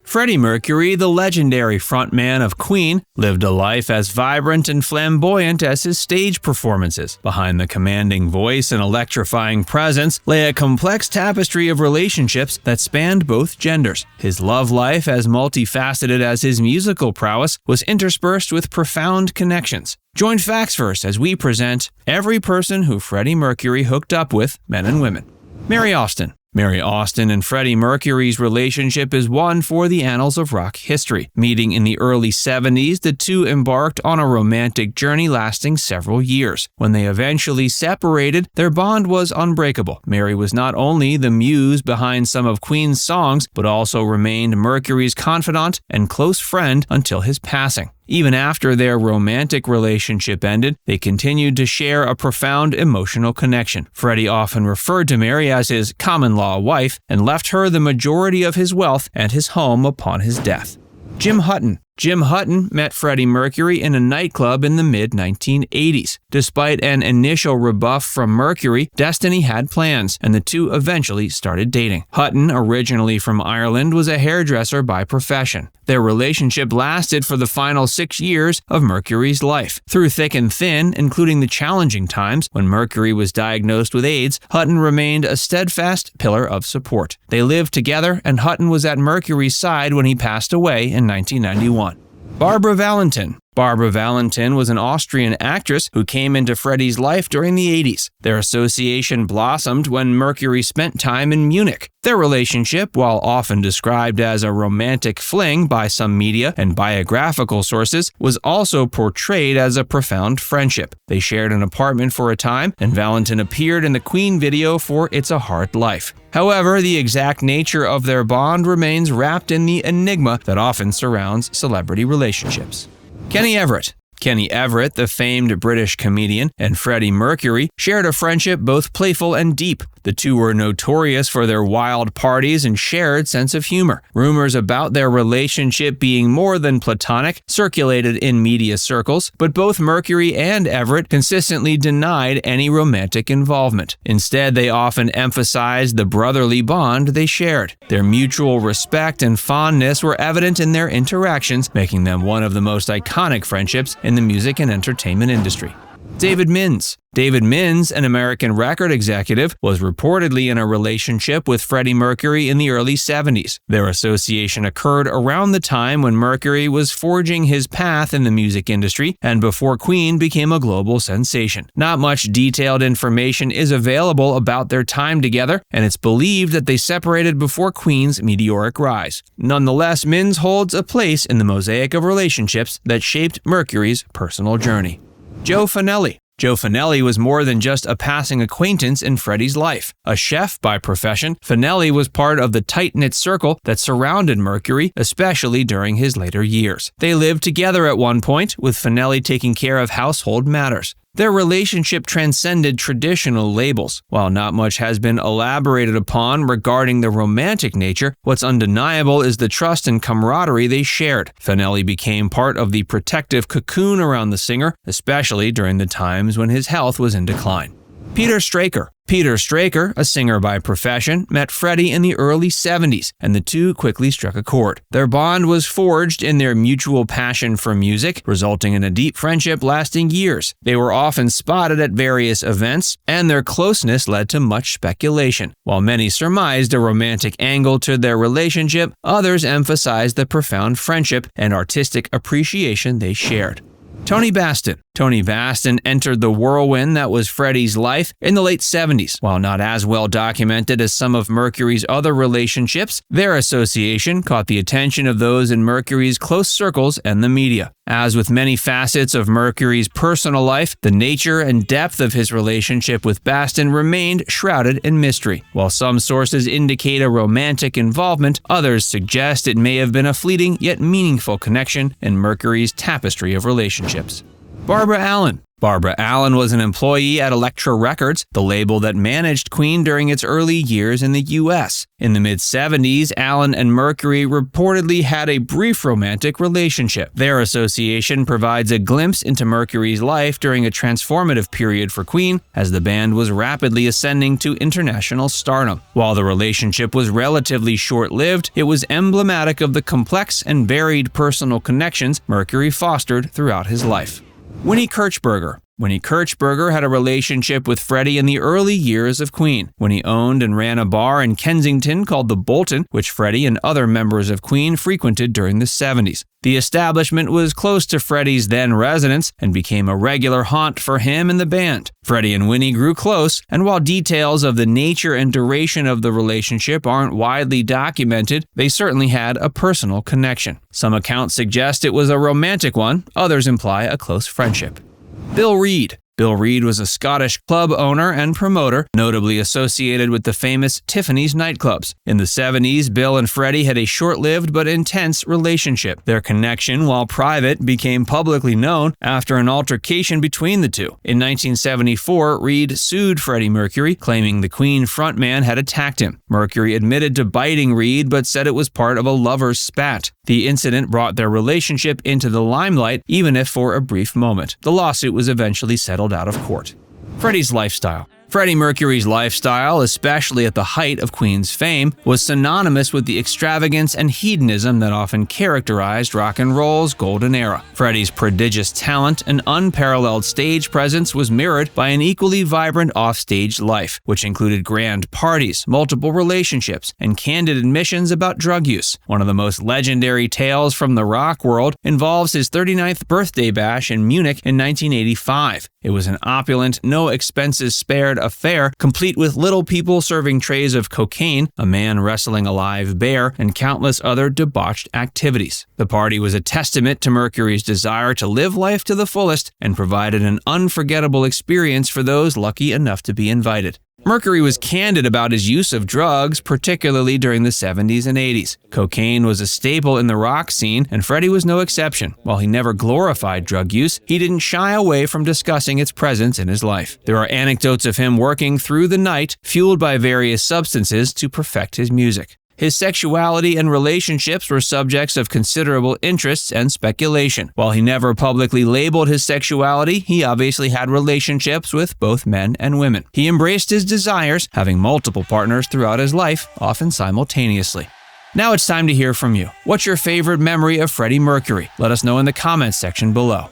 Freddie Mercury, the legendary frontman of Queen, lived a life as vibrant and flamboyant as his stage performances. Behind the commanding voice and electrifying presence lay a complex tapestry of relationships that spanned both genders. His love life, as multifaceted as his musical prowess, was interspersed with profound connections. Join Facts First as we present every person who Freddie Mercury hooked up with, men and women. Mary Austin. Mary Austin and Freddie Mercury's relationship is one for the annals of rock history. Meeting in the early 70s, the two embarked on a romantic journey lasting several years. When they eventually separated, their bond was unbreakable. Mary was not only the muse behind some of Queen's songs, but also remained Mercury's confidant and close friend until his passing. Even after their romantic relationship ended, they continued to share a profound emotional connection. Freddie often referred to Mary as his common-law wife and left her the majority of his wealth and his home upon his death. Jim Hutton. Jim Hutton met Freddie Mercury in a nightclub in the mid-1980s. Despite an initial rebuff from Mercury, destiny had plans, and the two eventually started dating. Hutton, originally from Ireland, was a hairdresser by profession. Their relationship lasted for the final 6 years of Mercury's life. Through thick and thin, including the challenging times when Mercury was diagnosed with AIDS, Hutton remained a steadfast pillar of support. They lived together, and Hutton was at Mercury's side when he passed away in 1991. Barbara Valentin. Barbara Valentin was an Austrian actress who came into Freddie's life during the 80s. Their association blossomed when Mercury spent time in Munich. Their relationship, while often described as a romantic fling by some media and biographical sources, was also portrayed as a profound friendship. They shared an apartment for a time, and Valentin appeared in the Queen video for It's a Hard Life. However, the exact nature of their bond remains wrapped in the enigma that often surrounds celebrity relationships. Kenny Everett. Kenny Everett, the famed British comedian, and Freddie Mercury shared a friendship both playful and deep. The two were notorious for their wild parties and shared sense of humor. Rumors about their relationship being more than platonic circulated in media circles, but both Mercury and Everett consistently denied any romantic involvement. Instead, they often emphasized the brotherly bond they shared. Their mutual respect and fondness were evident in their interactions, making them one of the most iconic friendships in the music and entertainment industry. David Minns. David Minns, an American record executive, was reportedly in a relationship with Freddie Mercury in the early 70s. Their association occurred around the time when Mercury was forging his path in the music industry and before Queen became a global sensation. Not much detailed information is available about their time together, and it's believed that they separated before Queen's meteoric rise. Nonetheless, Minns holds a place in the mosaic of relationships that shaped Mercury's personal journey. Joe Fanelli. Joe Fanelli was more than just a passing acquaintance in Freddie's life. A chef by profession, Fanelli was part of the tight-knit circle that surrounded Mercury, especially during his later years. They lived together at one point, with Fanelli taking care of household matters. Their relationship transcended traditional labels. While not much has been elaborated upon regarding the romantic nature, what's undeniable is the trust and camaraderie they shared. Fanelli became part of the protective cocoon around the singer, especially during the times when his health was in decline. Peter Straker. Peter Straker, a singer by profession, met Freddie in the early 70s, and the two quickly struck a chord. Their bond was forged in their mutual passion for music, resulting in a deep friendship lasting years. They were often spotted at various events, and their closeness led to much speculation. While many surmised a romantic angle to their relationship, others emphasized the profound friendship and artistic appreciation they shared. Tony Bastin. Tony Bastin entered the whirlwind that was Freddie's life in the late 70s. While not as well documented as some of Mercury's other relationships, their association caught the attention of those in Mercury's close circles and the media. As with many facets of Mercury's personal life, the nature and depth of his relationship with Bastin remained shrouded in mystery. While some sources indicate a romantic involvement, others suggest it may have been a fleeting yet meaningful connection in Mercury's tapestry of relationships. Barbara Allen. Barbara Allen was an employee at Elektra Records, the label that managed Queen during its early years in the U.S. In the mid-70s, Allen and Mercury reportedly had a brief romantic relationship. Their association provides a glimpse into Mercury's life during a transformative period for Queen, as the band was rapidly ascending to international stardom. While the relationship was relatively short-lived, it was emblematic of the complex and varied personal connections Mercury fostered throughout his life. Winnie Kirchberger. Winnie Kirchberger had a relationship with Freddie in the early years of Queen. Winnie owned and ran a bar in Kensington called the Bolton, which Freddie and other members of Queen frequented during the 70s. The establishment was close to Freddie's then residence and became a regular haunt for him and the band. Freddie and Winnie grew close, and while details of the nature and duration of the relationship aren't widely documented, they certainly had a personal connection. Some accounts suggest it was a romantic one, others imply a close friendship. Bill Reid. Bill Reid was a Scottish club owner and promoter, notably associated with the famous Tiffany's nightclubs. In the 70s, Bill and Freddie had a short-lived but intense relationship. Their connection, while private, became publicly known after an altercation between the two. In 1974, Reid sued Freddie Mercury, claiming the Queen frontman had attacked him. Mercury admitted to biting Reid but said it was part of a lover's spat. The incident brought their relationship into the limelight, even if for a brief moment. The lawsuit was eventually settled out of court. Freddie's lifestyle. Freddie Mercury's lifestyle, especially at the height of Queen's fame, was synonymous with the extravagance and hedonism that often characterized rock and roll's golden era. Freddie's prodigious talent and unparalleled stage presence was mirrored by an equally vibrant offstage life, which included grand parties, multiple relationships, and candid admissions about drug use. One of the most legendary tales from the rock world involves his 39th birthday bash in Munich in 1985. It was an opulent, no expenses spared affair, complete with little people serving trays of cocaine, a man wrestling a live bear, and countless other debauched activities. The party was a testament to Mercury's desire to live life to the fullest and provided an unforgettable experience for those lucky enough to be invited. Mercury was candid about his use of drugs, particularly during the 70s and 80s. Cocaine was a staple in the rock scene, and Freddie was no exception. While he never glorified drug use, he didn't shy away from discussing its presence in his life. There are anecdotes of him working through the night, fueled by various substances to perfect his music. His sexuality and relationships were subjects of considerable interest and speculation. While he never publicly labeled his sexuality, he obviously had relationships with both men and women. He embraced his desires, having multiple partners throughout his life, often simultaneously. Now it's time to hear from you. What's your favorite memory of Freddie Mercury? Let us know in the comments section below.